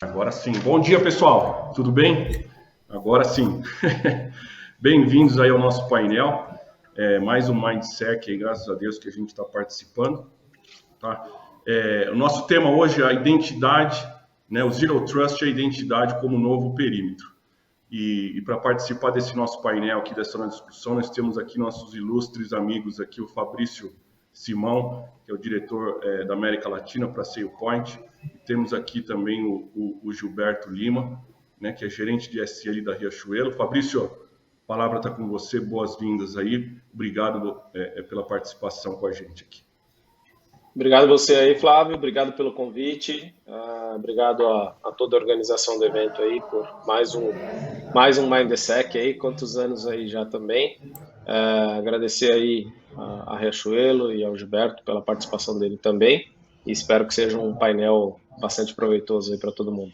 Agora sim. Bom dia, pessoal. Tudo bem? Agora sim. Bem-vindos aí ao nosso painel. Mais um Mindsec aí, graças a Deus, que a gente está participando. Tá? O nosso tema hoje é a identidade, né? O Zero Trust é a identidade como novo perímetro. E para participar desse nosso painel aqui, dessa nossa discussão, nós temos aqui nossos ilustres amigos aqui, o Fabrício Simão, que é o diretor da América Latina para SailPoint. E temos aqui também o Gilberto Lima, né, que é gerente de SL da Riachuelo. Fabrício, a palavra está com você, boas-vindas aí. Obrigado pela participação com a gente aqui. Obrigado você aí, Flávio, obrigado pelo convite, obrigado a toda a organização do evento aí por mais um Mindsec aí, quantos anos aí já também. Agradecer aí a Riachuelo e ao Gilberto pela participação dele também e espero que seja um painel bastante proveitoso aí para todo mundo.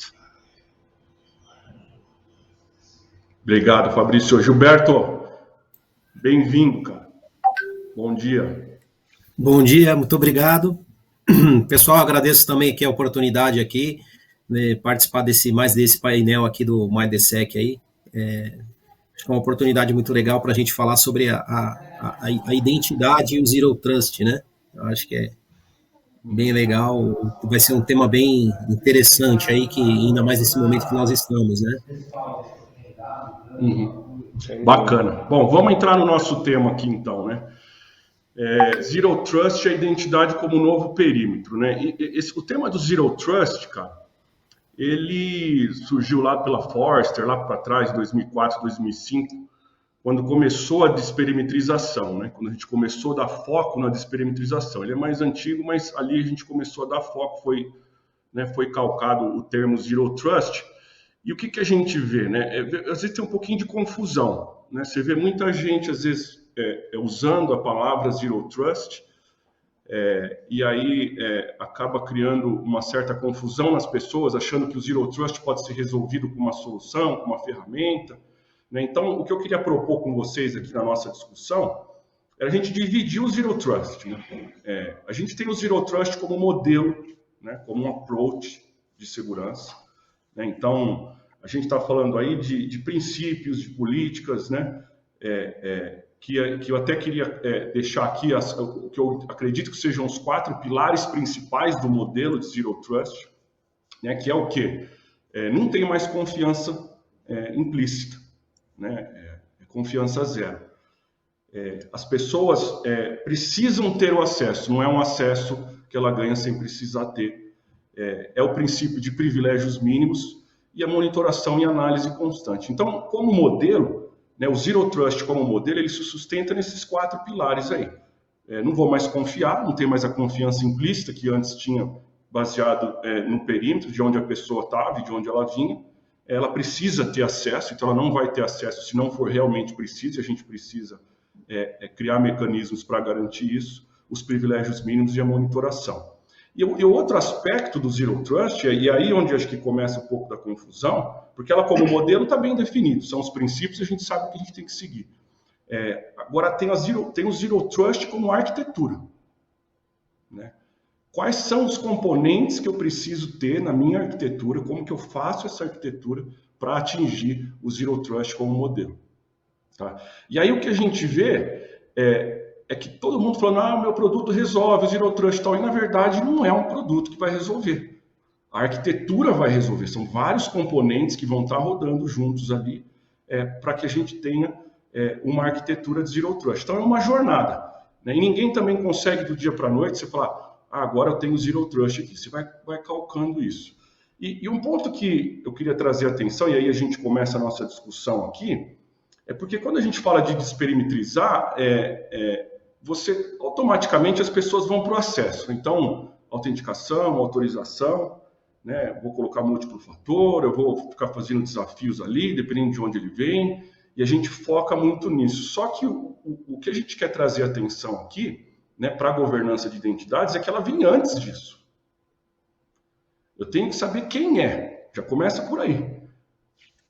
Obrigado, Fabrício. Gilberto, bem-vindo, cara. Bom dia. Bom dia, muito obrigado. Pessoal, agradeço também aqui a oportunidade aqui, né, participar desse painel aqui do Mindsec aí. Acho que é uma oportunidade muito legal para a gente falar sobre a identidade e o Zero Trust, né? Eu acho que é bem legal, vai ser um tema bem interessante aí, que ainda mais nesse momento que nós estamos, né? Bacana. Bom, vamos entrar no nosso tema aqui então, né? Zero Trust é a identidade como novo perímetro, né? O tema do Zero Trust, cara, ele surgiu lá pela Forrester, lá para trás, 2004, 2005, quando começou a desperimetrização, né? Quando a gente começou a dar foco na desperimetrização. Ele é mais antigo, mas ali a gente começou a dar foco, foi calcado o termo Zero Trust. E o que a gente vê, né? Às vezes tem um pouquinho de confusão, né? Você vê muita gente, às vezes, usando a palavra Zero Trust, e aí acaba criando uma certa confusão nas pessoas, achando que o Zero Trust pode ser resolvido com uma solução, com uma ferramenta, né? Então, o que eu queria propor com vocês aqui na nossa discussão é a gente dividir o Zero Trust, né? A gente tem o Zero Trust como modelo, né? Como um approach de segurança, né? Então, a gente está falando aí de princípios, de políticas, né? Que eu até queria deixar aqui, que eu acredito que sejam os 4 pilares principais do modelo de Zero Trust, né? Que é o quê? Não tem mais confiança implícita, né? Confiança zero. As pessoas precisam ter o acesso, não é um acesso que ela ganha sem precisar ter. É o princípio de privilégios mínimos e a monitoração e análise constante. Então, como modelo, né, o Zero Trust como modelo, ele se sustenta nesses 4 pilares aí. Não vou mais confiar, não tem mais a confiança implícita que antes tinha, baseado no perímetro de onde a pessoa estava e de onde ela vinha. Ela precisa ter acesso, então ela não vai ter acesso se não for realmente preciso, a gente precisa criar mecanismos para garantir isso, os privilégios mínimos e a monitoração. E o outro aspecto do Zero Trust, e aí onde acho que começa um pouco da confusão, porque ela como modelo está bem definido, são os princípios, a gente sabe o que a gente tem que seguir. Agora tem o Zero Trust como arquitetura, né? Quais são os componentes que eu preciso ter na minha arquitetura, como que eu faço essa arquitetura para atingir o Zero Trust como modelo, tá? E aí o que a gente vê é que todo mundo falando, o meu produto resolve o Zero Trust e tal, e na verdade não é um produto que vai resolver. A arquitetura vai resolver, são vários componentes que vão estar rodando juntos ali para que a gente tenha uma arquitetura de Zero Trust. Então é uma jornada, né? E ninguém também consegue do dia para a noite você falar, agora eu tenho Zero Trust aqui, você vai calcando isso. E um ponto que eu queria trazer atenção, e aí a gente começa a nossa discussão aqui, é porque quando a gente fala de desperimetrizar, você automaticamente as pessoas vão para o acesso. Então, autenticação, autorização, né? Vou colocar múltiplo fator, eu vou ficar fazendo desafios ali, dependendo de onde ele vem, e a gente foca muito nisso. Só que o que a gente quer trazer atenção aqui, né, para a governança de identidades, é que ela vem antes disso. Eu tenho que saber quem é, já começa por aí.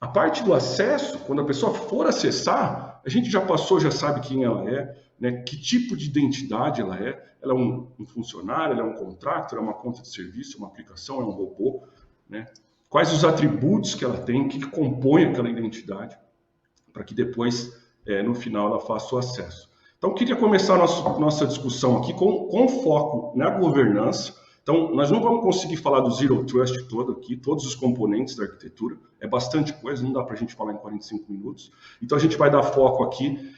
A parte do acesso, quando a pessoa for acessar, a gente já passou, já sabe quem ela é, né, que tipo de identidade ela é um funcionário, ela é um contractor, é uma conta de serviço, é uma aplicação, é um robô, né? quais os atributos que ela tem, o que compõe aquela identidade, para que depois, no final, ela faça o acesso. Então, eu queria começar a nossa discussão aqui com foco na governança. Então, nós não vamos conseguir falar do Zero Trust todo aqui, todos os componentes da arquitetura, é bastante coisa, não dá para a gente falar em 45 minutos. Então, a gente vai dar foco aqui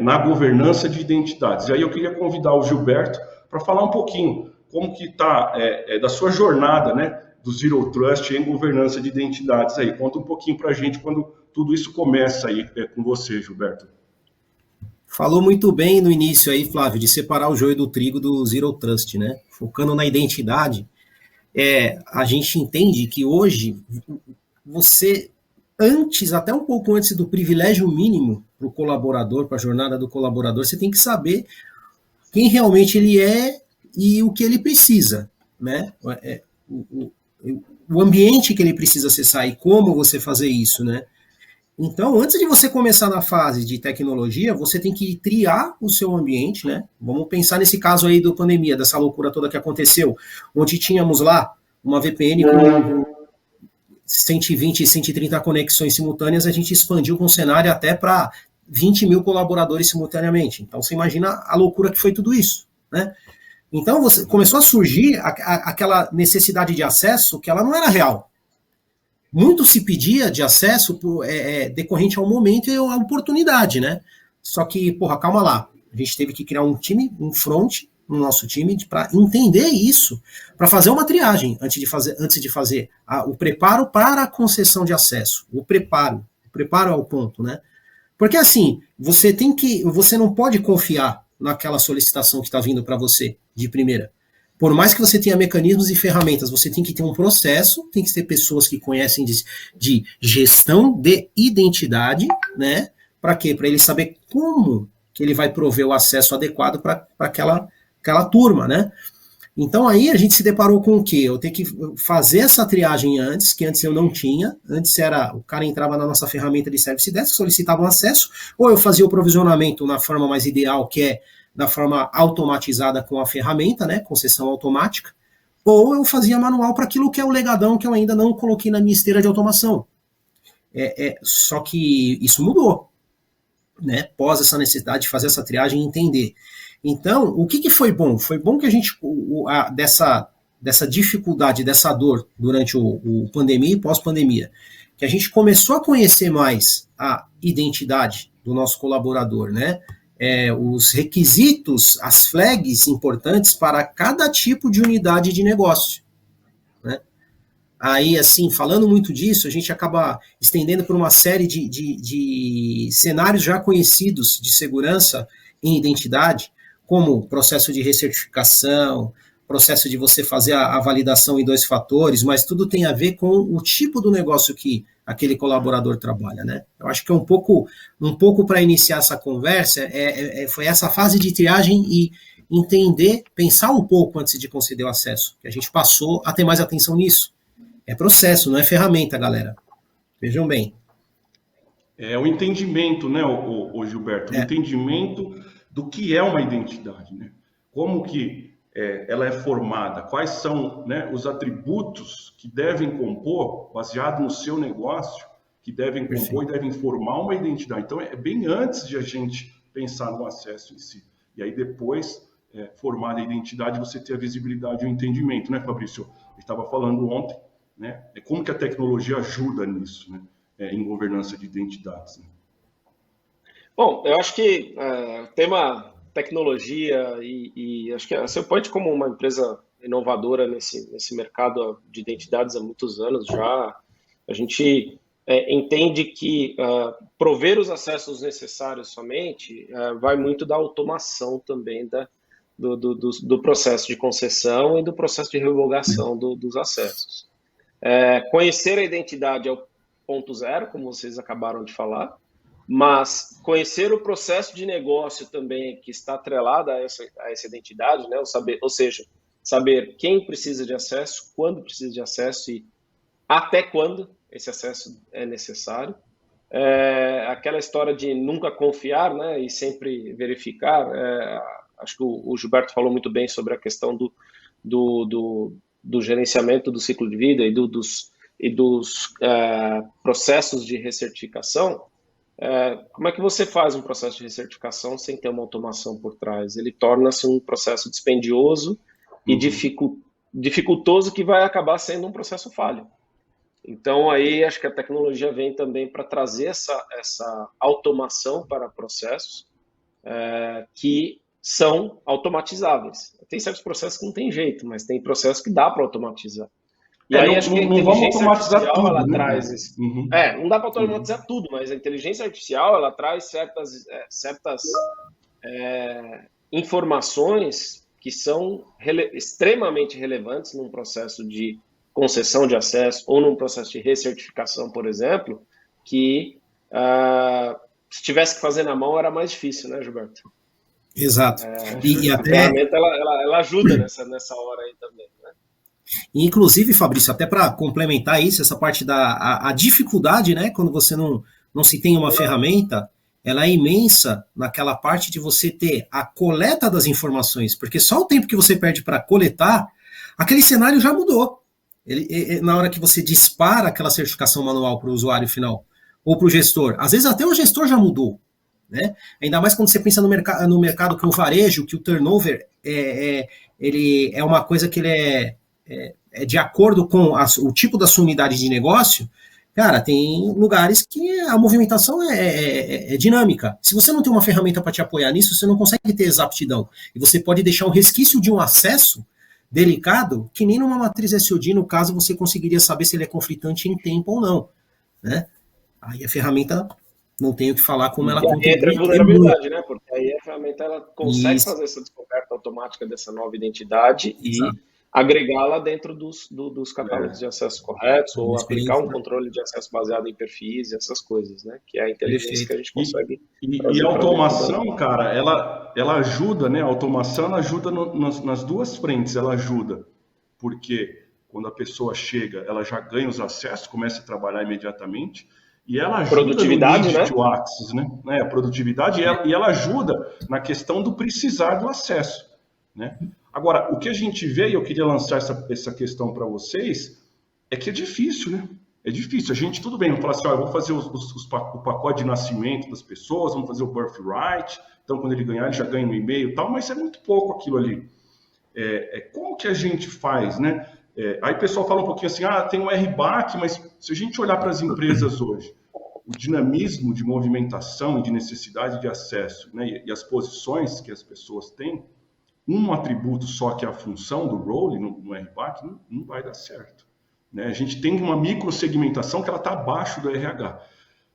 na governança de identidades. E aí eu queria convidar o Gilberto para falar um pouquinho como que está da sua jornada, né, do Zero Trust em governança de identidades aí. Conta um pouquinho para a gente quando tudo isso começa aí com você, Gilberto. Falou muito bem no início aí, Flávio, de separar o joio do trigo do Zero Trust, né? Focando na identidade, a gente entende que hoje você, até um pouco antes do privilégio mínimo para o colaborador, para a jornada do colaborador, você tem que saber quem realmente ele é e o que ele precisa, né? O ambiente que ele precisa acessar e como você fazer isso, né? Então, antes de você começar na fase de tecnologia, você tem que triar o seu ambiente, né? Vamos pensar nesse caso aí da pandemia, dessa loucura toda que aconteceu, onde tínhamos lá uma VPN com 120, 130 conexões simultâneas, a gente expandiu com o cenário até para 20 mil colaboradores simultaneamente. Então, você imagina a loucura que foi tudo isso, né? Então, começou a surgir aquela necessidade de acesso que ela não era real. Muito se pedia de acesso decorrente ao momento e à oportunidade, né? Só que, calma lá. A gente teve que criar um time, um front no nosso time para entender isso, para fazer uma triagem antes de fazer o preparo para a concessão de acesso. O preparo ao ponto, né? Porque assim, você não pode confiar naquela solicitação que está vindo para você de primeira. Por mais que você tenha mecanismos e ferramentas, você tem que ter um processo, tem que ter pessoas que conhecem de gestão de identidade, né? Para quê? Para ele saber como que ele vai prover o acesso adequado para aquela turma, né? Então aí a gente se deparou com o quê? Eu tenho que fazer essa triagem antes, que antes eu não tinha. Antes o cara entrava na nossa ferramenta de Service Desk, solicitava um acesso, ou eu fazia o provisionamento na forma mais ideal, que é da forma automatizada com a ferramenta, né, concessão automática, ou eu fazia manual para aquilo que é o legadão que eu ainda não coloquei na minha esteira de automação. Só que isso mudou, né, pós essa necessidade de fazer essa triagem e entender. Então, o que foi bom? Foi bom que a gente, dessa dificuldade, dessa dor durante o pandemia e pós-pandemia, que a gente começou a conhecer mais a identidade do nosso colaborador, né, os requisitos, as flags importantes para cada tipo de unidade de negócio, né? Aí, assim, falando muito disso, a gente acaba estendendo por uma série de cenários já conhecidos de segurança em identidade, como processo de recertificação, processo de você fazer a validação em 2 fatores, mas tudo tem a ver com o tipo do negócio que aquele colaborador trabalha, né? Eu acho que é um pouco para iniciar essa conversa, foi essa fase de triagem e entender, pensar um pouco antes de conceder o acesso, que a gente passou a ter mais atenção nisso. É processo, não é ferramenta, galera. Vejam bem. É o entendimento, né, o Gilberto, o entendimento do que é uma identidade, né? Como que ela é formada, quais são, né, os atributos que devem compor, baseado no seu negócio, que devem compor e devem formar uma identidade. Então, é bem antes de a gente pensar no acesso em si. E aí, depois, formada a identidade, você ter a visibilidade e o entendimento, né, Fabrício? Eu estava falando ontem, né, como que a tecnologia ajuda nisso, né, em governança de identidades. Né? Bom, eu acho que o tema tecnologia e acho que a SailPoint, como uma empresa inovadora nesse mercado de identidades há muitos anos já, a gente entende que prover os acessos necessários somente vai muito da automação também do processo de concessão e do processo de revogação dos acessos. Conhecer a identidade é o ponto zero, como vocês acabaram de falar, mas conhecer o processo de negócio também que está atrelado a essa identidade, né? Ou seja, saber quem precisa de acesso, quando precisa de acesso e até quando esse acesso é necessário. Aquela história de nunca confiar, né, e sempre verificar. Acho que o Gilberto falou muito bem sobre a questão do gerenciamento do ciclo de vida e dos processos de recertificação, como é que você faz um processo de recertificação sem ter uma automação por trás? Ele torna-se um processo dispendioso e dificultoso, que vai acabar sendo um processo falho. Então, aí acho que a tecnologia vem também para trazer essa automação para processos que são automatizáveis. Tem certos processos que não tem jeito, mas tem processos que dá para automatizar. E aí acho que a inteligência artificial, tudo, ela traz isso. Não dá para automatizar tudo, mas a inteligência artificial, ela traz certas informações que são extremamente relevantes num processo de concessão de acesso ou num processo de recertificação, por exemplo, que se tivesse que fazer na mão era mais difícil, né, Gilberto? Exato. E a ferramenta ela ajuda nessa hora aí também, né? Inclusive, Fabrício, até para complementar isso, essa parte da dificuldade, né, quando você não se tem uma ferramenta, ela é imensa naquela parte de você ter a coleta das informações, porque só o tempo que você perde para coletar, aquele cenário já mudou. Na hora que você dispara aquela certificação manual para o usuário final, ou para o gestor, às vezes até o gestor já mudou, né? Ainda mais quando você pensa no mercado que o varejo, que o turnover ele é uma coisa que ele é de acordo com o tipo da sua unidade de negócio. Cara, tem lugares que a movimentação é dinâmica. Se você não tem uma ferramenta para te apoiar nisso, você não consegue ter exaptidão. E você pode deixar um resquício de um acesso delicado, que nem numa matriz SOD, no caso, você conseguiria saber se ele é conflitante em tempo ou não, né? Aí a ferramenta, não tenho o que falar como ela contribui. Entra a vulnerabilidade, né? Porque aí a ferramenta ela consegue fazer essa descoberta automática dessa nova identidade e agregá-la dentro dos catálogos de acesso corretos, ou aplicar um controle de acesso baseado em perfis e essas coisas, né? Que é a inteligência que a gente consegue. E a automação, cara, ela ajuda, né? A automação ela ajuda nas duas frentes, ela ajuda. Porque quando a pessoa chega, ela já ganha os acessos, começa a trabalhar imediatamente, e ela ajuda produtividade, no né? to access, né? A produtividade, e ela ajuda na questão do precisar do acesso, né? Agora, o que a gente vê, e eu queria lançar essa questão para vocês, é que é difícil, né? É difícil. A gente, tudo bem, vamos falar assim, eu vou fazer o pacote de nascimento das pessoas, vamos fazer o birthright, então quando ele ganhar, ele já ganha no e-mail e tal, mas é muito pouco aquilo ali. Como que a gente faz, né? Aí o pessoal fala um pouquinho assim, tem um RBAC, mas se a gente olhar para as empresas hoje, o dinamismo de movimentação e de necessidade de acesso, né, e as posições que as pessoas têm, um atributo só que é a função do role no RBAC não vai dar certo, né? A gente tem uma microsegmentação que ela está abaixo do RH,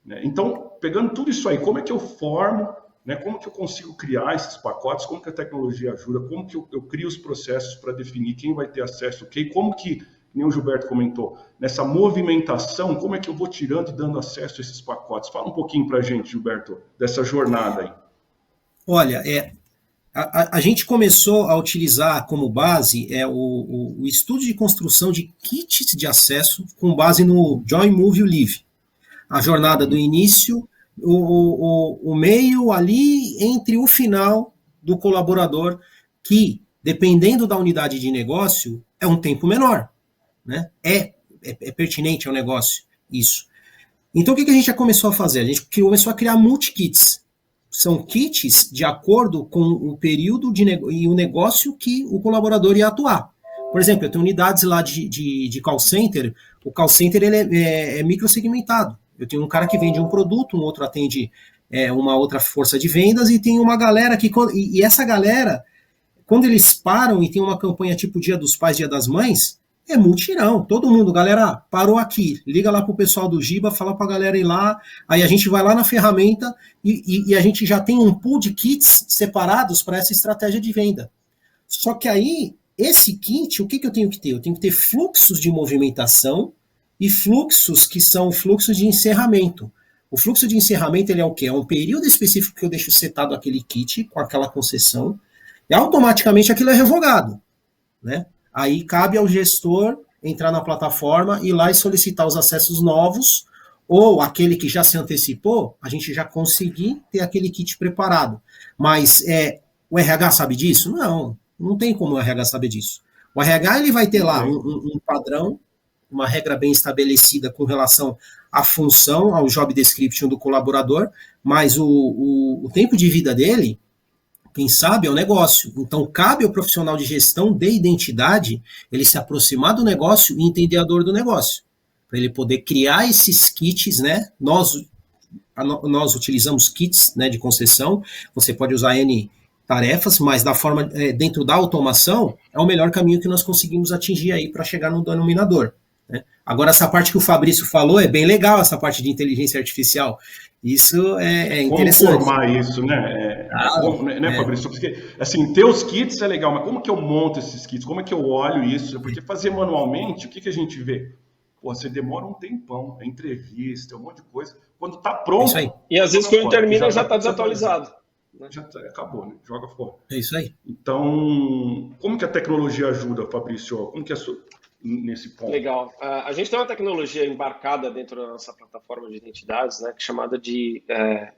né? Então, pegando tudo isso aí, como é que eu formo, né? Como que eu consigo criar esses pacotes, como que a tecnologia ajuda, como que eu crio os processos para definir quem vai ter acesso, ok? Como que, nem o Gilberto comentou, nessa movimentação, como é que eu vou tirando e dando acesso a esses pacotes? Fala um pouquinho para a gente, Gilberto, dessa jornada aí. Olha, a gente começou a utilizar como base o estudo de construção de kits de acesso com base no Join, Move e Leave. A jornada do início, o meio ali entre o final do colaborador, que, dependendo da unidade de negócio, é um tempo menor, né? É pertinente ao negócio isso. Então, o que a gente já começou a fazer? A gente começou a criar multi-kits. São kits de acordo com o período e o negócio que o colaborador ia atuar. Por exemplo, eu tenho unidades lá de call center, o call center ele é microsegmentado. Eu tenho um cara que vende um produto, um outro atende uma outra força de vendas, e tem uma galera que... E essa galera, quando eles param e tem uma campanha tipo Dia dos Pais, Dia das Mães, é mutirão, todo mundo, galera, parou aqui, liga lá pro pessoal do Giba, fala pra galera ir lá, aí a gente vai lá na ferramenta e a gente já tem um pool de kits separados para essa estratégia de venda. Só que aí, esse kit, o que eu tenho que ter? Eu tenho que ter fluxos de movimentação e fluxos que são fluxos de encerramento. O fluxo de encerramento, ele é o quê? É um período específico que eu deixo setado aquele kit com aquela concessão, e automaticamente aquilo é revogado, né? Aí cabe ao gestor entrar na plataforma, ir lá e solicitar os acessos novos, ou aquele que já se antecipou, a gente já conseguir ter aquele kit preparado. Mas o RH sabe disso? Não tem como o RH saber disso. O RH ele vai ter lá um padrão, uma regra bem estabelecida com relação à função, ao job description do colaborador, mas o tempo de vida dele, quem sabe, é o negócio. Então, cabe ao profissional de gestão de identidade ele se aproximar do negócio e entender a dor do negócio, para ele poder criar esses kits, né? Nós utilizamos kits, né, de concessão, você pode usar N tarefas, mas da forma, dentro da automação, é o melhor caminho que nós conseguimos atingir aí para chegar no denominador. Né? Agora, essa parte que o Fabrício falou é bem legal, essa parte de inteligência artificial. Isso é interessante. Como formar isso, né? Fabrício? Porque, assim, ter os kits é legal, mas como que eu monto esses kits? Como é que eu olho isso? Porque fazer manualmente, o que a gente vê? Pô, você demora um tempão, é entrevista, é um monte de coisa. Quando tá pronto... Isso aí. E às vezes quando termina já tá desatualizado. Já acabou, né? Joga fora. É isso aí. Então, como que a tecnologia ajuda, Fabrício? Como que é nesse ponto? Legal. A gente tem uma tecnologia embarcada dentro da nossa plataforma de identidades, né, que é chamada de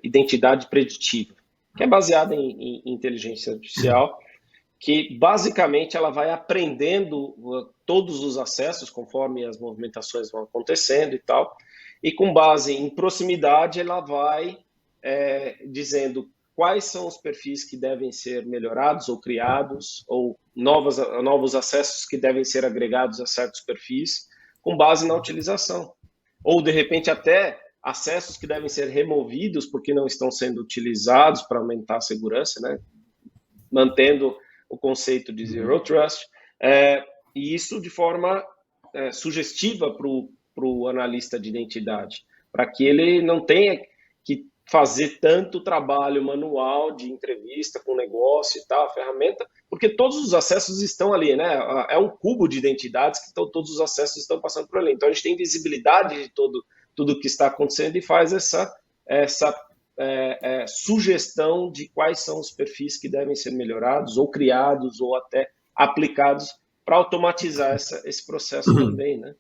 identidade preditiva, que é baseada em inteligência artificial, que basicamente ela vai aprendendo todos os acessos conforme as movimentações vão acontecendo e tal, e com base em proximidade ela vai dizendo quais são os perfis que devem ser melhorados ou criados, ou novos acessos que devem ser agregados a certos perfis, com base na utilização. Ou, de repente, até acessos que devem ser removidos porque não estão sendo utilizados para aumentar a segurança, né? Mantendo o conceito de Zero Trust, e isso de forma sugestiva para o analista de identidade, para que ele não tenha que fazer tanto trabalho manual de entrevista com o negócio e tal, a ferramenta, porque todos os acessos estão ali, né? É um cubo de identidades que todos os acessos estão passando por ali. Então, a gente tem visibilidade de tudo que está acontecendo e faz essa sugestão de quais são os perfis que devem ser melhorados ou criados ou até aplicados para automatizar esse processo também, né?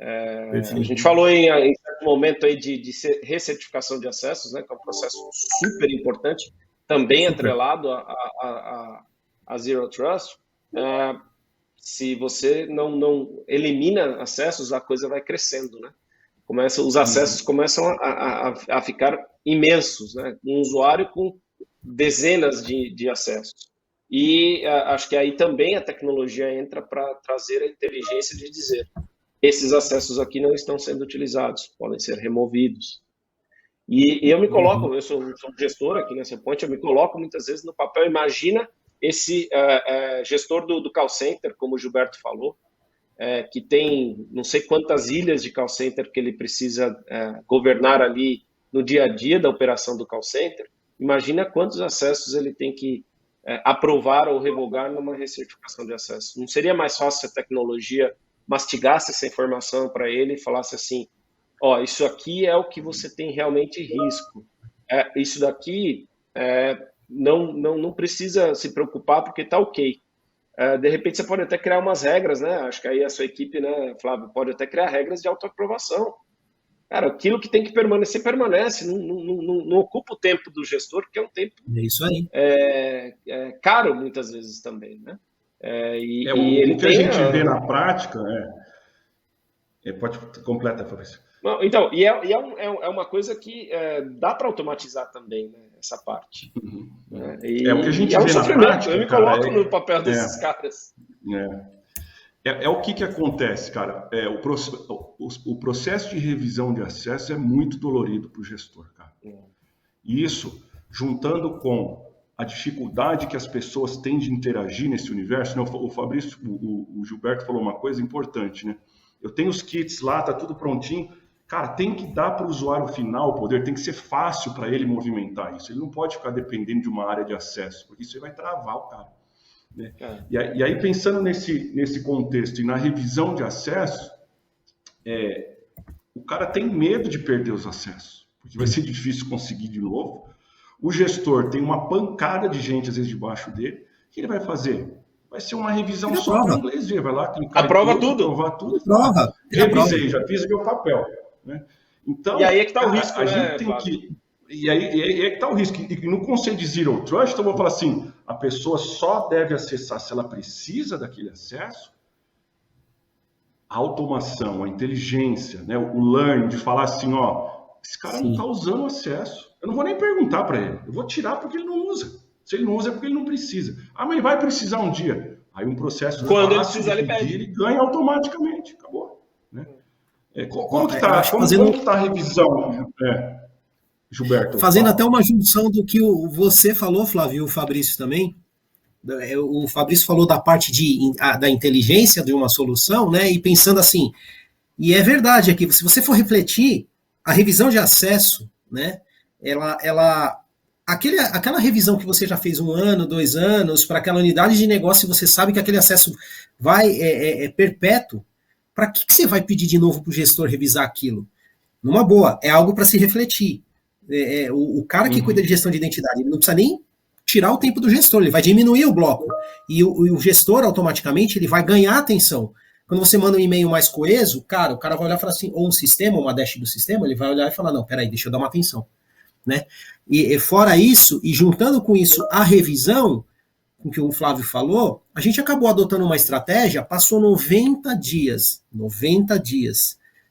A gente falou em certo momento aí de recertificação de acessos, né, que é um processo super importante, também atrelado a Zero Trust. Se você não elimina acessos, a coisa vai crescendo, né? Os acessos começam a ficar imensos, né? Um usuário com dezenas de acessos. E acho que aí também a tecnologia entra para trazer a inteligência de dizer: esses acessos aqui não estão sendo utilizados, podem ser removidos. E eu me coloco, eu sou gestor aqui nessa ponte, eu me coloco muitas vezes no papel, imagina esse gestor do call center, como o Gilberto falou, que tem não sei quantas ilhas de call center que ele precisa governar ali no dia a dia da operação do call center. Imagina quantos acessos ele tem que aprovar ou revogar numa recertificação de acesso. Não seria mais fácil se a tecnologia mastigasse essa informação para ele e falasse assim: ó, isso aqui é o que você tem realmente risco, isso daqui não precisa se preocupar porque está ok. De repente você pode até criar umas regras, né? Acho que aí a sua equipe, né, Flávio, pode até criar regras de autoaprovação. Cara, aquilo que tem que permanecer, permanece, não ocupa o tempo do gestor, que é um tempo isso aí. Caro muitas vezes também, né? O que a gente vê na prática pode completar, Fabrício. Então, é uma coisa que dá para automatizar também, né, essa parte. Uhum. O que a gente vê na prática. Eu me coloco no papel desses caras. O que acontece, cara? O processo de revisão de acesso é muito dolorido para o gestor, cara. E isso, juntando com a dificuldade que as pessoas têm de interagir nesse universo, né? O Fabrício, o Gilberto falou uma coisa importante, né? Eu tenho os kits lá, tá tudo prontinho. Cara, tem que dar para o usuário final o poder, tem que ser fácil para ele movimentar isso. Ele não pode ficar dependendo de uma área de acesso, porque isso aí vai travar o cara. Né? E aí, pensando nesse contexto e na revisão de acesso, o cara tem medo de perder os acessos, porque vai ser difícil conseguir de novo. O gestor tem uma pancada de gente, às vezes, debaixo dele. O que ele vai fazer? Vai ser uma revisão só para inglês ver. Vai lá, clicar aprova tudo. Aprovar tudo. Prova. Revisei, já fiz o meu papel. Né? Então, e aí é que está o risco, a gente tem que... E aí é que está o risco. E no conceito de Zero Trust, eu vou falar assim, a pessoa só deve acessar se ela precisa daquele acesso. a automação, a inteligência, né, o learn, de falar assim, ó, esse cara não está usando o acesso. Eu não vou nem perguntar para ele, eu vou tirar porque ele não usa. Se ele não usa é porque ele não precisa. Ah, mas vai precisar um dia. Aí um processo quando ele precisar, ele pede. Ele ganha automaticamente. Acabou. Né? Como que está a revisão, Gilberto? Fazendo até uma junção do que você falou, Flávio, e o Fabrício também. O Fabrício falou da parte da inteligência de uma solução, né? E pensando assim, e é verdade aqui, se você for refletir, a revisão de acesso, né? Aquela revisão que você já fez 1 ano, 2 anos, para aquela unidade de negócio, você sabe que aquele acesso é perpétuo, para que você vai pedir de novo para o gestor revisar aquilo? Numa boa, é algo para se refletir. O cara que cuida de gestão de identidade, ele não precisa nem tirar o tempo do gestor, ele vai diminuir o bloco. E o gestor, automaticamente, ele vai ganhar atenção. Quando você manda um e-mail mais coeso, o cara vai olhar e falar assim, ou um sistema, uma dash do sistema, ele vai olhar e falar, não, peraí, deixa eu dar uma atenção. Né? E fora isso, e juntando com isso a revisão, com que o Flávio falou, a gente acabou adotando uma estratégia, passou 90 dias,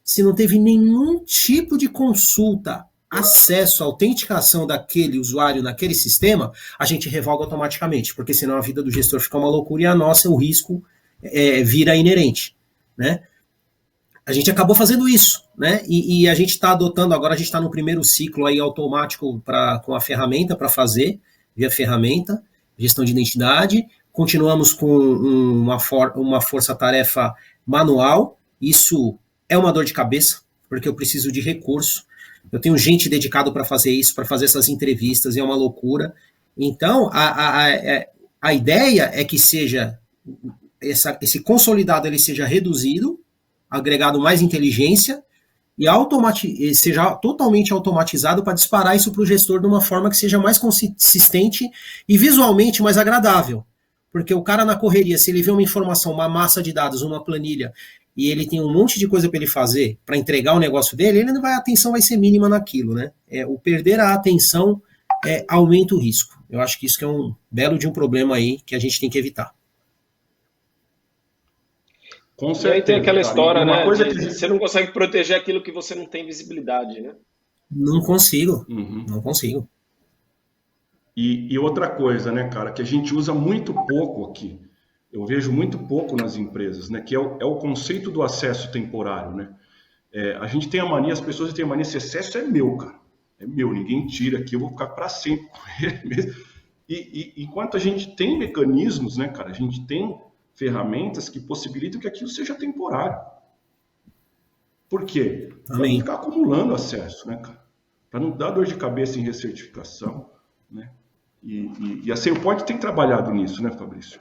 se não teve nenhum tipo de consulta, acesso, autenticação daquele usuário naquele sistema, a gente revoga automaticamente, porque senão a vida do gestor fica uma loucura e a nossa, o risco vira inerente, né? A gente acabou fazendo isso, né? E a gente está adotando, agora a gente está no primeiro ciclo aí automático com a ferramenta para fazer, via ferramenta, gestão de identidade, continuamos com uma força-tarefa manual, isso é uma dor de cabeça, porque eu preciso de recurso, eu tenho gente dedicada para fazer isso, para fazer essas entrevistas, e é uma loucura. Então, a ideia é que seja esse consolidado ele seja reduzido, agregado mais inteligência e seja totalmente automatizado para disparar isso para o gestor de uma forma que seja mais consistente e visualmente mais agradável. Porque o cara na correria, se ele vê uma informação, uma massa de dados, uma planilha, e ele tem um monte de coisa para ele fazer, para entregar o negócio dele, a atenção vai ser mínima naquilo, né? O perder a atenção aumenta o risco. Eu acho que isso que é um belo de um problema aí que a gente tem que evitar. Com certeza, e aí tem aquela história, né? Você não consegue proteger aquilo que você não tem visibilidade, né? Não consigo, não consigo. E outra coisa, né, cara, que a gente usa muito pouco aqui, eu vejo muito pouco nas empresas, né, que é o conceito do acesso temporário, né? A gente tem a mania, as pessoas têm a mania, esse acesso é meu, cara, é meu, ninguém tira aqui, eu vou ficar para sempre com ele mesmo. E enquanto a gente tem mecanismos, né, cara, a gente tem ferramentas que possibilitam que aquilo seja temporário. Por quê? Para não ficar acumulando acesso, né, cara? Para não dar dor de cabeça em recertificação, né? E a SailPoint tem trabalhado nisso, né, Fabrício?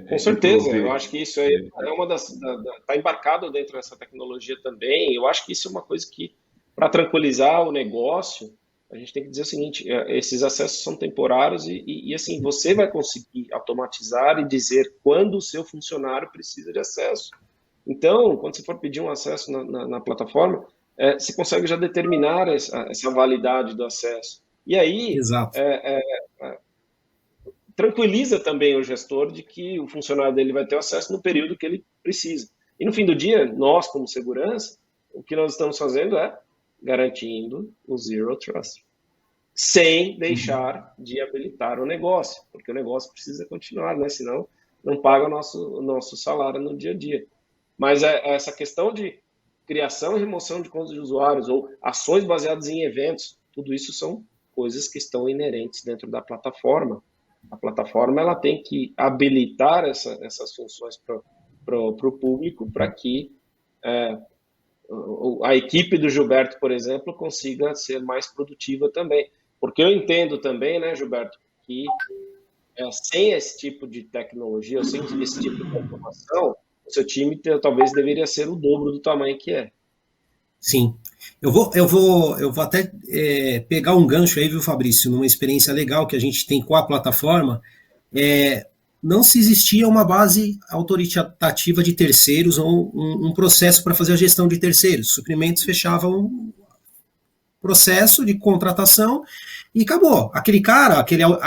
Com certeza, eu acho que isso é uma está embarcado dentro dessa tecnologia também. Eu acho que isso é uma coisa que, para tranquilizar o negócio, a gente tem que dizer o seguinte, esses acessos são temporários e assim, você vai conseguir automatizar e dizer quando o seu funcionário precisa de acesso. Então, quando você for pedir um acesso na plataforma, você consegue já determinar essa validade do acesso. E aí, tranquiliza também o gestor de que o funcionário dele vai ter acesso no período que ele precisa. E no fim do dia, nós, como segurança, o que nós estamos fazendo é garantindo o Zero Trust, sem deixar de habilitar o negócio, porque o negócio precisa continuar, né? Senão não paga o nosso salário no dia a dia. Mas essa questão de criação e remoção de contas de usuários ou ações baseadas em eventos, tudo isso são coisas que estão inerentes dentro da plataforma. A plataforma ela tem que habilitar essas funções para o público para que a equipe do Gilberto, por exemplo, consiga ser mais produtiva também. Porque eu entendo também, né, Gilberto, que sem esse tipo de tecnologia, ou sem esse tipo de informação, o seu time talvez deveria ser o dobro do tamanho que é. Sim. Eu vou até pegar um gancho aí, viu, Fabrício, numa experiência legal que a gente tem com a plataforma. Não se existia uma base autoritativa de terceiros ou um processo para fazer a gestão de terceiros. Suprimentos fechavam um processo de contratação e acabou. Aquele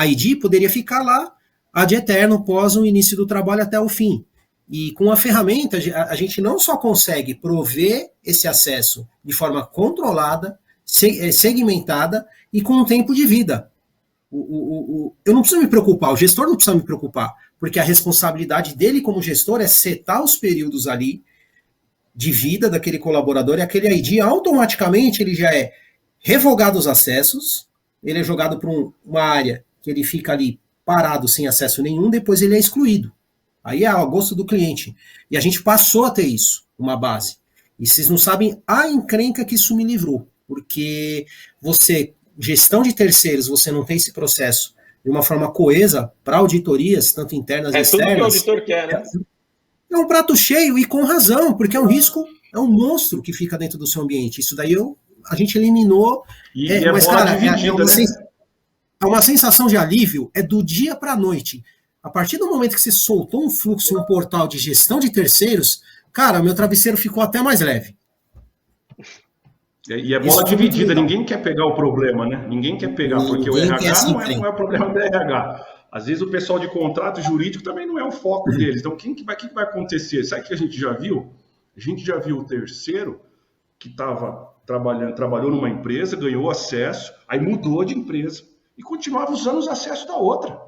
ID poderia ficar lá ad eterno pós o início do trabalho até o fim. E com a ferramenta, a gente não só consegue prover esse acesso de forma controlada, segmentada e com um tempo de vida. Eu não preciso me preocupar, o gestor não precisa me preocupar, porque a responsabilidade dele como gestor é setar os períodos ali de vida daquele colaborador, e aquele ID automaticamente ele já é revogado os acessos, ele é jogado para uma área que ele fica ali parado sem acesso nenhum, depois ele é excluído. Aí é ao gosto do cliente. E a gente passou a ter isso, uma base. E vocês não sabem a encrenca que isso me livrou, porque gestão de terceiros, você não tem esse processo de uma forma coesa para auditorias, tanto internas e externas. É tudo que o auditor quer, né? É um prato cheio e com razão, porque é um risco, é um monstro que fica dentro do seu ambiente. Isso daí a gente eliminou. Mas, cara, é uma sensação de alívio, é do dia para a noite. A partir do momento que você soltou um fluxo, um portal de gestão de terceiros, cara, meu travesseiro ficou até mais leve. E é bola dividida, ninguém quer pegar o problema, né? Ninguém quer pegar, porque o RH não é o problema do RH. Às vezes o pessoal de contrato jurídico também não é o foco deles. Então, o que vai acontecer? Sabe o que a gente já viu? A gente já viu o terceiro que trabalhou numa empresa, ganhou acesso, aí mudou de empresa e continuava usando os acessos da outra.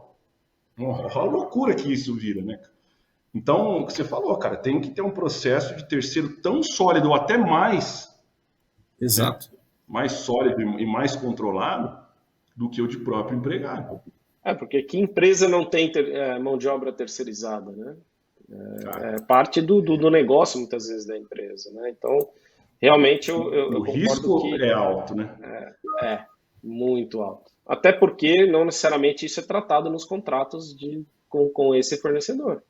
Uma loucura que isso vira, né? Então, o que você falou, cara, tem que ter um processo de terceiro tão sólido ou até mais. Exato. Né? Mais sólido e mais controlado do que o de próprio empregado. Porque que empresa não tem mão de obra terceirizada, né? É parte do negócio, muitas vezes, da empresa, né? Então, realmente, eu concordo que... O risco é alto, né? É, muito alto. Até porque não necessariamente isso é tratado nos contratos com esse fornecedor.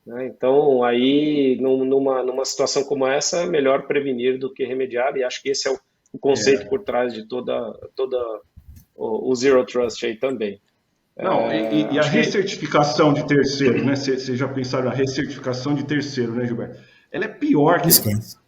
Né? Então, aí, numa situação como essa, é melhor prevenir do que remediar, e acho que esse é o conceito por trás de toda o Zero Trust aí também. Não, e a recertificação de terceiro, né? Vocês já pensaram na recertificação de terceiro, né, Gilberto? Ela é pior que isso.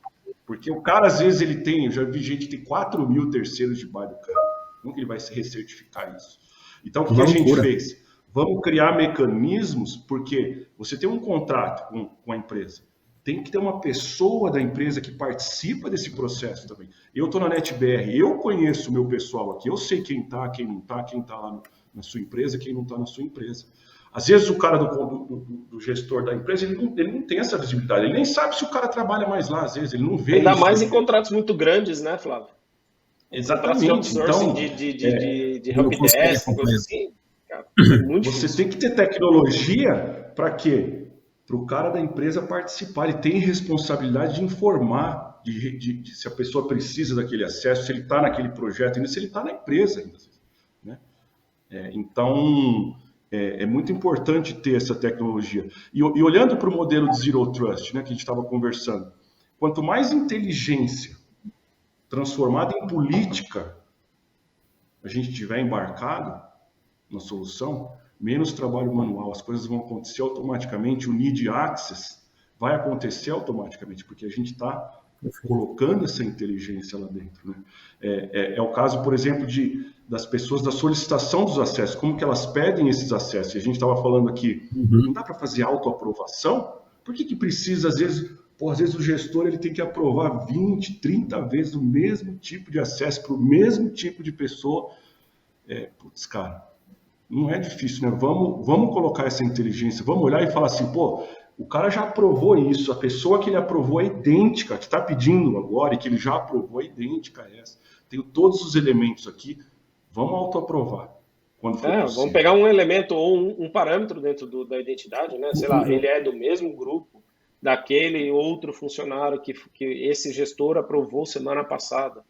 Porque o cara, às vezes, eu já vi gente que tem 4 mil terceiros debaixo do cara. Como que ele vai se recertificar isso? Então, o que a gente fez? Vamos criar mecanismos, porque você tem um contrato com a empresa. Tem que ter uma pessoa da empresa que participa desse processo também. Eu estou na NetBR, eu conheço o meu pessoal aqui, eu sei quem está, quem não está, quem está lá na sua empresa, quem não está na sua empresa. Às vezes o cara do gestor da empresa, ele não tem essa visibilidade, ele nem sabe se o cara trabalha mais lá, às vezes, ele não vê. Ainda mais em contratos muito grandes, né, Flávio? Exatamente. Então, de helpdesk, coisa assim. Cara, muito você tem que ter tecnologia para quê? Para o cara da empresa participar. Ele tem responsabilidade de informar de se a pessoa precisa daquele acesso, se ele está naquele projeto, ainda se ele está na empresa ainda. Né? Então, é muito importante ter essa tecnologia. E olhando para o modelo de Zero Trust, né, que a gente estava conversando, quanto mais inteligência transformada em política a gente tiver embarcado na solução, menos trabalho manual, as coisas vão acontecer automaticamente, o need access vai acontecer automaticamente, porque a gente está colocando essa inteligência lá dentro. Né? É o caso, por exemplo, das pessoas da solicitação dos acessos, como que elas pedem esses acessos. E a gente estava falando aqui, não dá para fazer autoaprovação? Por que precisa, às vezes o gestor ele tem que aprovar 20, 30 vezes o mesmo tipo de acesso para o mesmo tipo de pessoa? Putz, cara, não é difícil, né? Vamos colocar essa inteligência, vamos olhar e falar assim, o cara já aprovou isso, a pessoa que ele aprovou é idêntica, que está pedindo agora e que ele já aprovou é idêntica a essa. Tenho todos os elementos aqui, vamos autoaprovar. Vamos pegar um elemento ou um parâmetro dentro da identidade, né? Sei lá, ele é do mesmo grupo daquele outro funcionário que esse gestor aprovou semana passada.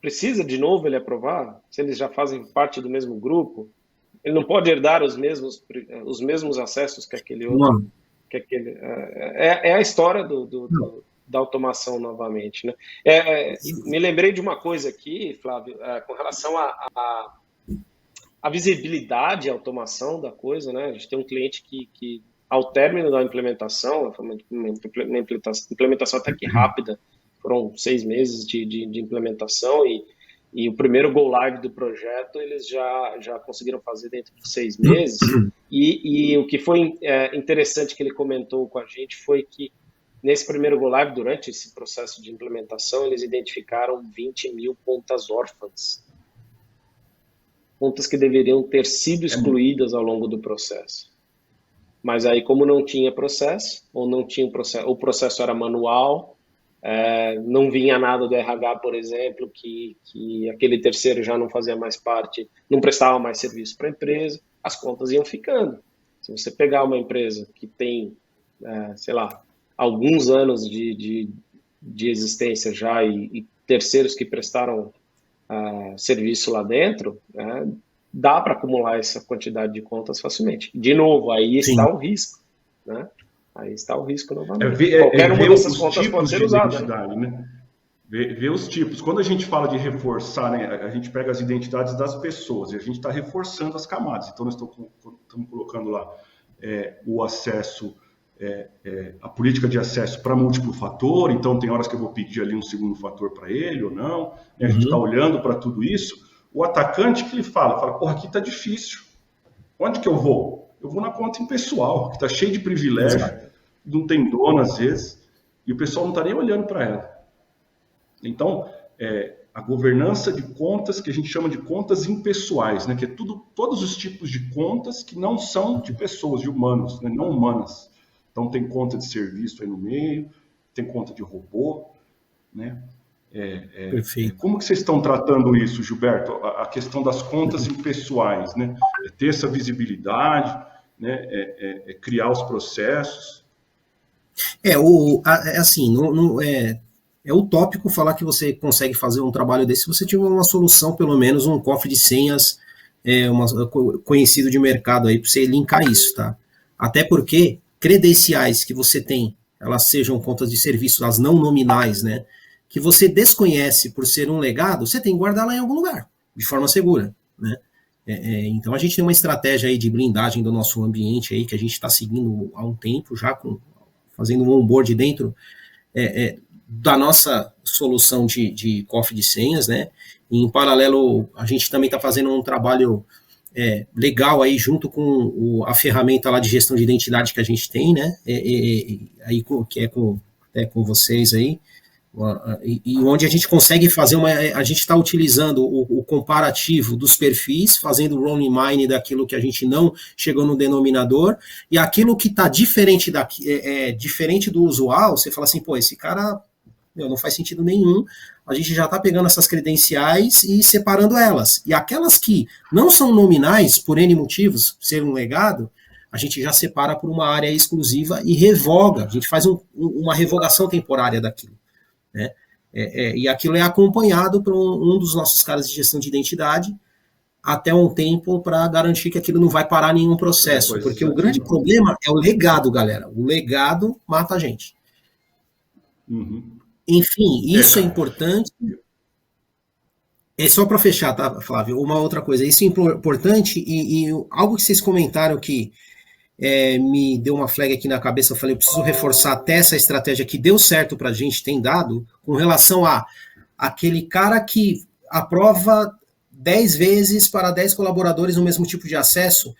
Precisa de novo ele aprovar? Se eles já fazem parte do mesmo grupo? Ele não pode herdar os mesmos acessos que aquele outro. É a história da automação novamente. Né? Me lembrei de uma coisa aqui, Flávio, com relação à visibilidade e automação da coisa. Né? A gente tem um cliente que ao término da implementação, uma implementação até que rápida, foram 6 meses de implementação, e E o primeiro go live do projeto eles já conseguiram fazer dentro de 6 meses. E o que foi interessante que ele comentou com a gente foi que nesse primeiro go live, durante esse processo de implementação, eles identificaram 20 mil contas órfãs. Contas que deveriam ter sido excluídas ao longo do processo. Mas aí, como não tinha processo, ou não tinha o processo era manual, não vinha nada do RH, por exemplo, que aquele terceiro já não fazia mais parte, não prestava mais serviço para a empresa, as contas iam ficando. Se você pegar uma empresa que tem, sei lá, alguns anos de existência já e terceiros que prestaram serviço lá dentro, dá para acumular essa quantidade de contas facilmente. De novo, aí está o risco, né? Aí está o risco novamente. Qualquer uma dessas contas pode ser usada. Né? Ver os tipos. Quando a gente fala de reforçar, né, a gente pega as identidades das pessoas e a gente está reforçando as camadas. Então, nós estamos colocando lá o acesso, a política de acesso para múltiplo fator. Então, tem horas que eu vou pedir ali um segundo fator para ele ou não. Né? A gente está olhando para tudo isso. O atacante que ele fala, porra, aqui está difícil. Onde que eu vou? Eu vou na conta impessoal, que está cheio de privilégio. Exato. Não tem dono às vezes, e o pessoal não está nem olhando para ela. Então, a governança de contas, que a gente chama de contas impessoais, né? Que é todos os tipos de contas que não são de pessoas, de humanos, né? Não humanas. Então, tem conta de serviço aí no meio, tem conta de robô, né? Perfeito. Como que vocês estão tratando isso, Gilberto? A questão das contas impessoais, né? Ter essa visibilidade, né? Criar os processos. Assim, é utópico falar que você consegue fazer um trabalho desse se você tiver uma solução, pelo menos um cofre de senhas conhecido de mercado aí para você linkar isso, tá? Até porque credenciais que você tem, elas sejam contas de serviço, as não nominais, né? Que você desconhece por ser um legado, você tem que guardar lá em algum lugar, de forma segura, né? Então a gente tem uma estratégia aí de blindagem do nosso ambiente aí, que a gente está seguindo há um tempo já, fazendo um onboard dentro da nossa solução de cofre de senhas, né? E em paralelo, a gente também está fazendo um trabalho legal aí junto com a ferramenta lá de gestão de identidade que a gente tem, né? Aí que é com vocês aí. E onde a gente consegue fazer a gente está utilizando o comparativo dos perfis, fazendo o rolling mine daquilo que a gente não chegou no denominador, e aquilo que está diferente diferente do usual, você fala assim, pô, esse cara não faz sentido nenhum, a gente já está pegando essas credenciais e separando elas, e aquelas que não são nominais, por N motivos, ser um legado, a gente já separa por uma área exclusiva e revoga, a gente faz uma revogação temporária daquilo. Né? E aquilo é acompanhado por um dos nossos caras de gestão de identidade até um tempo para garantir que aquilo não vai parar nenhum processo, porque o grande problema é o legado, galera. O legado mata a gente. Enfim, isso é importante. Só para fechar, tá, Flávio? Uma outra coisa, isso é importante e algo que vocês comentaram que me deu uma flag aqui na cabeça, eu falei, eu preciso reforçar até essa estratégia que deu certo para a gente, tem dado, com relação a aquele cara que aprova 10 vezes para 10 colaboradores no mesmo tipo de acesso,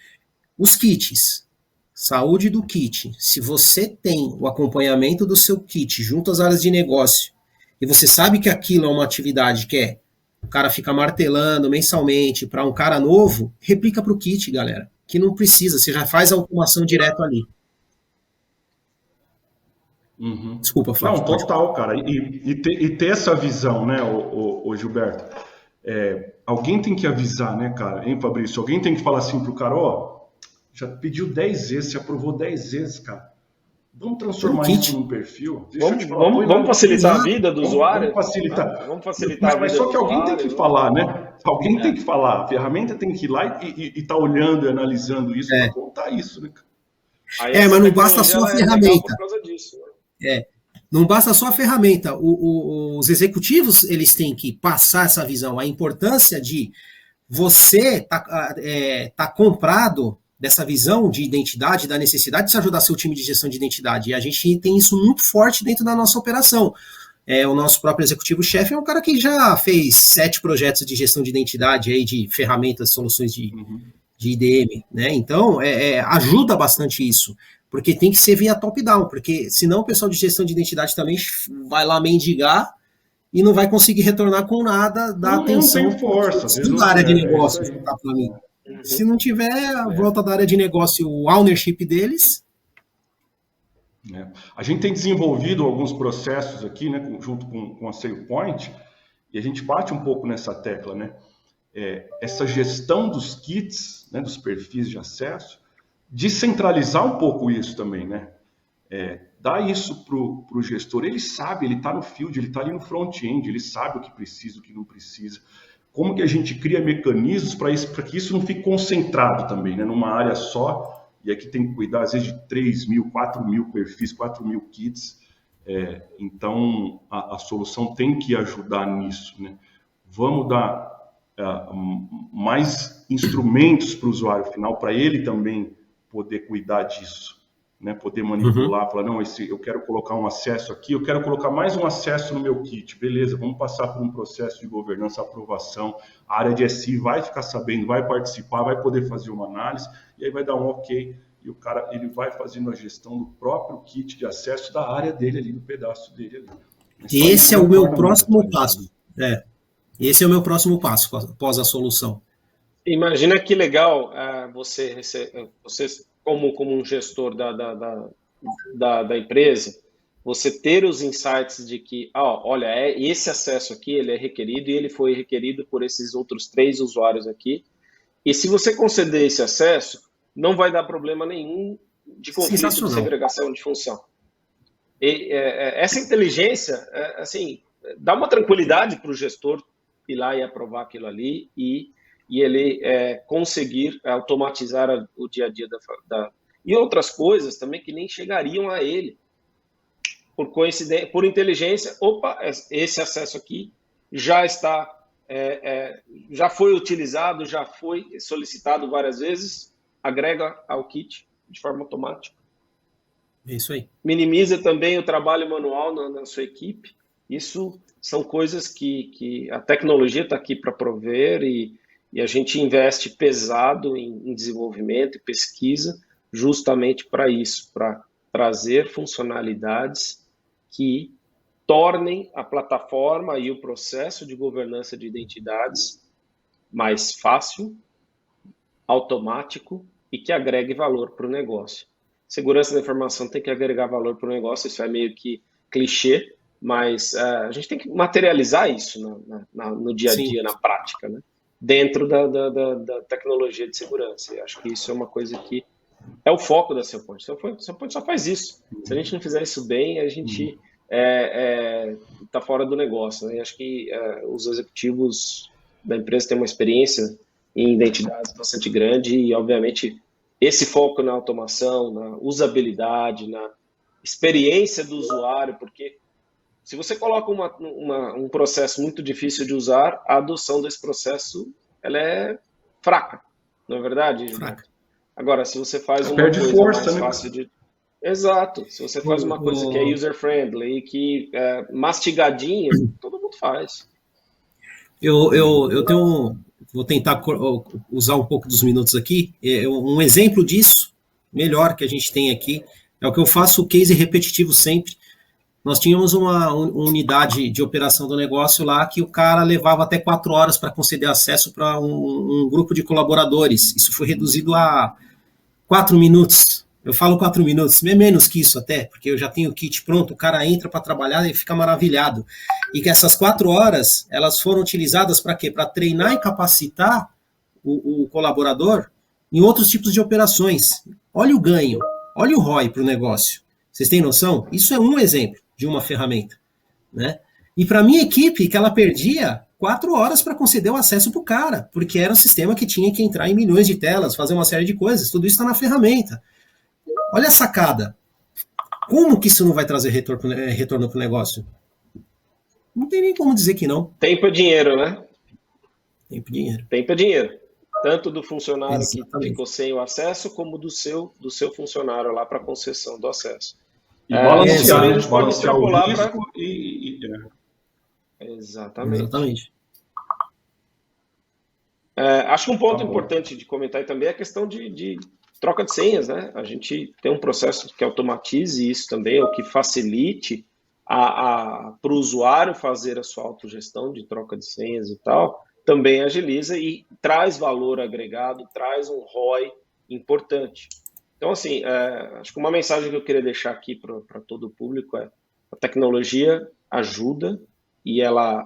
os kits, saúde do kit, se você tem o acompanhamento do seu kit junto às áreas de negócio, e você sabe que aquilo é uma atividade que o cara fica martelando mensalmente para um cara novo, replica para o kit, galera. Que não precisa, você já faz a automação direto ali. Desculpa, Flávio. Não, total, cara. E ter essa visão, né, o Gilberto? Alguém tem que avisar, né, cara? Hein, Fabrício? Alguém tem que falar assim pro cara, já pediu 10 vezes, você aprovou 10 vezes, cara. Vamos transformar isso num perfil? Vamos facilitar a vida do usuário? Vamos facilitar. Mas só que alguém tem que falar, né? Alguém tem que falar. A ferramenta tem que ir lá e tá olhando e analisando isso para contar isso, né? Mas não basta só a ferramenta. Não basta só a ferramenta. Os executivos, eles têm que passar essa visão. A importância de você tá comprado dessa visão de identidade, da necessidade de se ajudar seu time de gestão de identidade. E a gente tem isso muito forte dentro da nossa operação. o nosso próprio executivo-chefe é um cara que já fez 7 projetos de gestão de identidade aí, de ferramentas, soluções de IDM, né? Então, ajuda bastante isso, porque tem que ser via top-down, porque senão o pessoal de gestão de identidade também vai lá mendigar e não vai conseguir retornar com nada da atenção. Não tem força. Da área de negócio, tá para mim. Se não tiver a volta da área de negócio, o ownership deles... A gente tem desenvolvido alguns processos aqui, né, junto com a SailPoint, e a gente bate um pouco nessa tecla, né? Essa gestão dos kits, né, dos perfis de acesso, descentralizar um pouco isso também, né? Dar isso para o gestor, ele sabe, ele está no field, ele está ali no front-end, ele sabe o que precisa, o que não precisa. Como que a gente cria mecanismos para que isso não fique concentrado também, né, numa área só, e aqui tem que cuidar, às vezes, de 3.000, 4.000 perfis, 4.000 kits. Então, a solução tem que ajudar nisso, né? Vamos dar mais instrumentos para o usuário final, para ele também poder cuidar disso, né? Poder manipular, falar, não, eu quero colocar um acesso aqui, eu quero colocar mais um acesso no meu kit, beleza, vamos passar por um processo de governança, aprovação, a área de SI vai ficar sabendo, vai participar, vai poder fazer uma análise, e aí vai dar um ok, e o cara ele vai fazendo a gestão do próprio kit de acesso da área dele ali, do pedaço dele ali. Esse é o meu próximo passo. Esse é o meu próximo passo após a solução. Imagina que legal você como um gestor da empresa, você ter os insights de que, olha, esse acesso aqui ele é requerido e ele foi requerido por esses outros 3 usuários aqui. E se você conceder esse acesso, não vai dar problema nenhum de conflito de segregação de função. Essa inteligência, assim, dá uma tranquilidade para o gestor ir lá e aprovar aquilo ali e ele conseguir automatizar o dia a dia e outras coisas também que nem chegariam a ele. Por coincidência, por inteligência, esse acesso aqui já está, já foi utilizado, já foi solicitado várias vezes, agrega ao kit de forma automática. É isso aí. Minimiza também o trabalho manual na sua equipe. Isso são coisas que a tecnologia está aqui para prover e a gente investe pesado em desenvolvimento e pesquisa justamente para isso, para trazer funcionalidades que tornem a plataforma e o processo de governança de identidades mais fácil, automático e que agregue valor para o negócio. Segurança da informação tem que agregar valor para o negócio, isso é meio que clichê, mas a gente tem que materializar isso no dia a dia, na prática, né? Dentro da tecnologia de segurança. Eu acho que isso é uma coisa que é o foco da SailPoint. SailPoint só faz isso. Se a gente não fizer isso bem, a gente está fora do negócio, né? Eu acho que os executivos da empresa têm uma experiência em identidades bastante grande e, obviamente, esse foco na automação, na usabilidade, na experiência do usuário, porque se você coloca um processo muito difícil de usar, a adoção desse processo ela é fraca, não é verdade? Fraca. Agora, se você faz uma coisa força, mais né? Fácil de... Exato. Se você faz uma coisa que é user-friendly e que é mastigadinha, todo mundo faz. Eu tenho... Vou tentar usar um pouco dos minutos aqui. Um exemplo disso, melhor que a gente tem aqui, é o que eu faço o case repetitivo sempre. Nós tínhamos uma unidade de operação do negócio lá que o cara levava até 4 horas para conceder acesso para um grupo de colaboradores. Isso foi reduzido a 4 minutos. Eu falo 4 minutos, é menos que isso até, porque eu já tenho o kit pronto, o cara entra para trabalhar e fica maravilhado. E que essas 4 horas, elas foram utilizadas para quê? Para treinar e capacitar o colaborador em outros tipos de operações. Olha o ganho, olha o ROI para o negócio. Vocês têm noção? Isso é um exemplo de uma ferramenta, né? E para a minha equipe, que ela perdia 4 horas para conceder o acesso para o cara, porque era um sistema que tinha que entrar em milhões de telas, fazer uma série de coisas, tudo isso está na ferramenta. Olha a sacada. Como que isso não vai trazer retorno para o negócio? Não tem nem como dizer que não. Tempo é dinheiro, né? Tempo e dinheiro. Tempo é dinheiro. Tanto do funcionário Exatamente. que ficou sem o acesso, como do seu funcionário lá para concessão do acesso. E balancear, a gente pode extrapolar o risco Exatamente. Exatamente. Acho que um ponto Tá bom. importante de comentar também é a questão de troca de senhas, né? A gente tem um processo que automatize isso também, ou que facilite para o usuário fazer a sua autogestão de troca de senhas e tal, também agiliza e traz valor agregado, traz um ROI importante. Então, assim, acho que uma mensagem que eu queria deixar aqui para todo o público é: a tecnologia ajuda e ela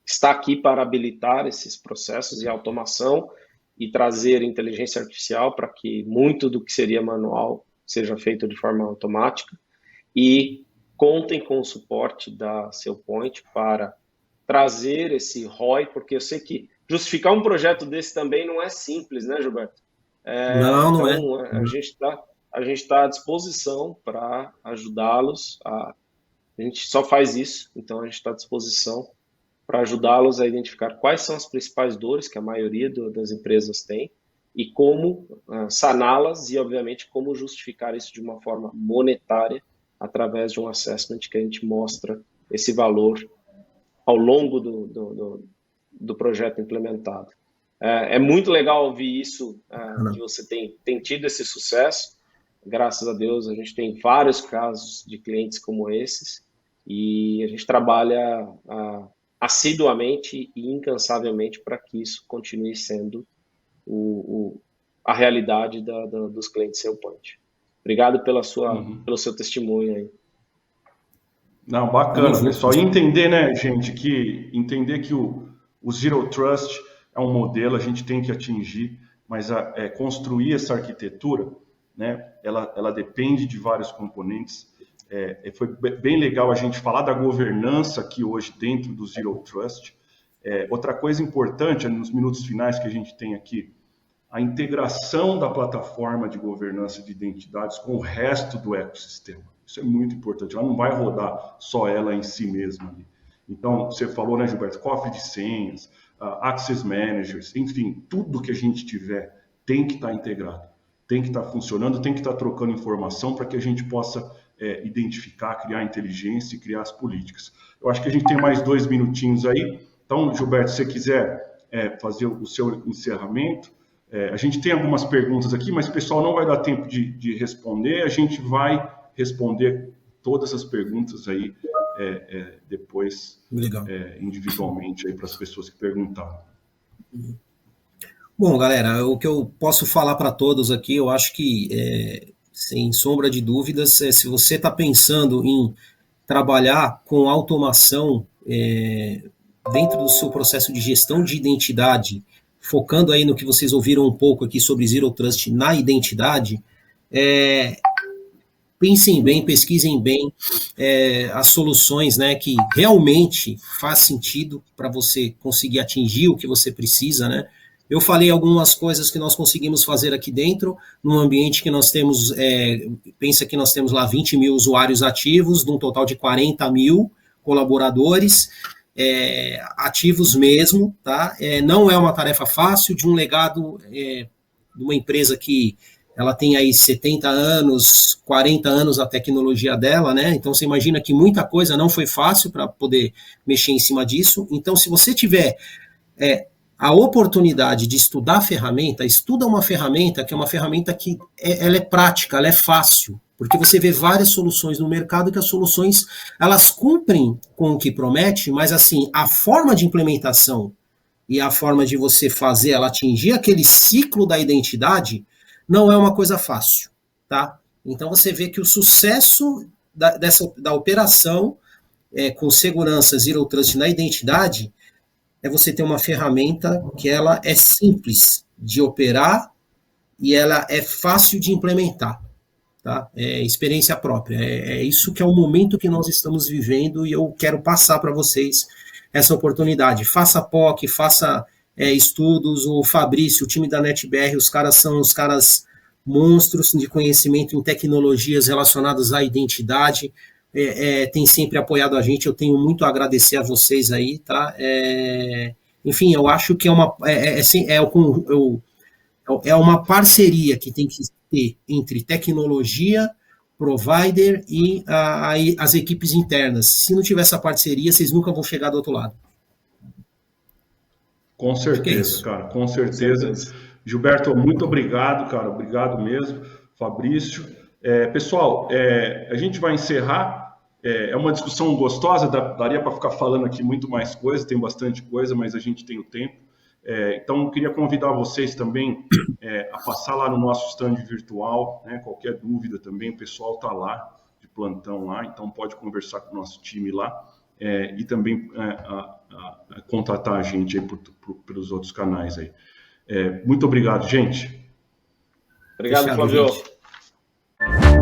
está aqui para habilitar esses processos e automação e trazer inteligência artificial para que muito do que seria manual seja feito de forma automática. E contem com o suporte da SailPoint para trazer esse ROI, porque eu sei que justificar um projeto desse também não é simples, né, Gilberto? Não é. Então, a gente está à disposição para ajudá-los. A gente só faz isso, então a gente está à disposição para ajudá-los a identificar quais são as principais dores que a maioria das empresas tem e como saná-las e, obviamente, como justificar isso de uma forma monetária através de um assessment que a gente mostra esse valor ao longo do projeto implementado. É muito legal ouvir isso, que você tem tido esse sucesso. Graças a Deus, a gente tem vários casos de clientes como esses e a gente trabalha assiduamente e incansavelmente para que isso continue sendo a realidade dos clientes SailPoint. Obrigado pelo seu testemunho aí. Não, bacana, pessoal. E entender, né, gente, entender que o Zero Trust é um modelo, a gente tem que atingir, mas construir essa arquitetura, né, ela depende de vários componentes. Foi bem legal a gente falar da governança aqui hoje dentro do Zero Trust. Outra coisa importante, nos minutos finais que a gente tem aqui, a integração da plataforma de governança de identidades com o resto do ecossistema. Isso é muito importante. Ela não vai rodar só ela em si mesma ali. Então, você falou, né, Gilberto, cofre de senhas, access managers, enfim, tudo que a gente tiver tem que estar integrado, tem que estar funcionando, tem que estar trocando informação para que a gente possa identificar, criar inteligência e criar as políticas. Eu acho que a gente tem mais 2 minutinhos aí. Então, Gilberto, se você quiser fazer o seu encerramento, a gente tem algumas perguntas aqui, mas o pessoal não vai dar tempo de responder. A gente vai responder todas as perguntas aí depois individualmente aí para as pessoas que perguntaram. Bom, galera, o que eu posso falar para todos aqui, eu acho que, sem sombra de dúvidas, se você está pensando em trabalhar com automação dentro do seu processo de gestão de identidade, focando aí no que vocês ouviram um pouco aqui sobre Zero Trust na identidade, pensem bem, pesquisem bem as soluções, né, que realmente faz sentido para você conseguir atingir o que você precisa, né? Eu falei algumas coisas que nós conseguimos fazer aqui dentro, num ambiente que nós temos, pensa que nós temos lá 20 mil usuários ativos, de um total de 40 mil colaboradores, ativos mesmo, tá? Não é uma tarefa fácil, de um legado de uma empresa que ela tem aí 70 anos, 40 anos a tecnologia dela, né? Então você imagina que muita coisa não foi fácil para poder mexer em cima disso. Então, se você tiver a oportunidade de estudar a ferramenta, estuda uma ferramenta que é uma ferramenta que ela é prática, ela é fácil, porque você vê várias soluções no mercado que as soluções, elas cumprem com o que promete, mas assim, a forma de implementação e a forma de você fazer ela atingir aquele ciclo da identidade não é uma coisa fácil, tá? Então você vê que o sucesso da operação com segurança Zero Trust na identidade é você ter uma ferramenta que ela é simples de operar e ela é fácil de implementar, tá? Experiência própria. Isso que é o momento que nós estamos vivendo e eu quero passar para vocês essa oportunidade. Faça POC, faça estudos. O Fabrício, o time da NetBR, os caras são os caras monstros de conhecimento em tecnologias relacionadas à identidade. Tem sempre apoiado a gente, eu tenho muito a agradecer a vocês aí, tá? Enfim, eu acho que é uma parceria que tem que ter entre tecnologia, provider e as equipes internas. Se não tiver essa parceria, vocês nunca vão chegar do outro lado. Com certeza, cara, com certeza. Gilberto, muito obrigado, cara, obrigado mesmo. Fabrício. Pessoal, a gente vai encerrar. É uma discussão gostosa, daria para ficar falando aqui muito mais coisa, tem bastante coisa, mas a gente tem o tempo. Então, eu queria convidar vocês também a passar lá no nosso stand virtual, né? Qualquer dúvida também, o pessoal está lá, de plantão lá, então pode conversar com o nosso time lá e também contatar a gente aí pelos outros canais aí. Muito obrigado, gente. Obrigado, Fechado, Flávio. gente.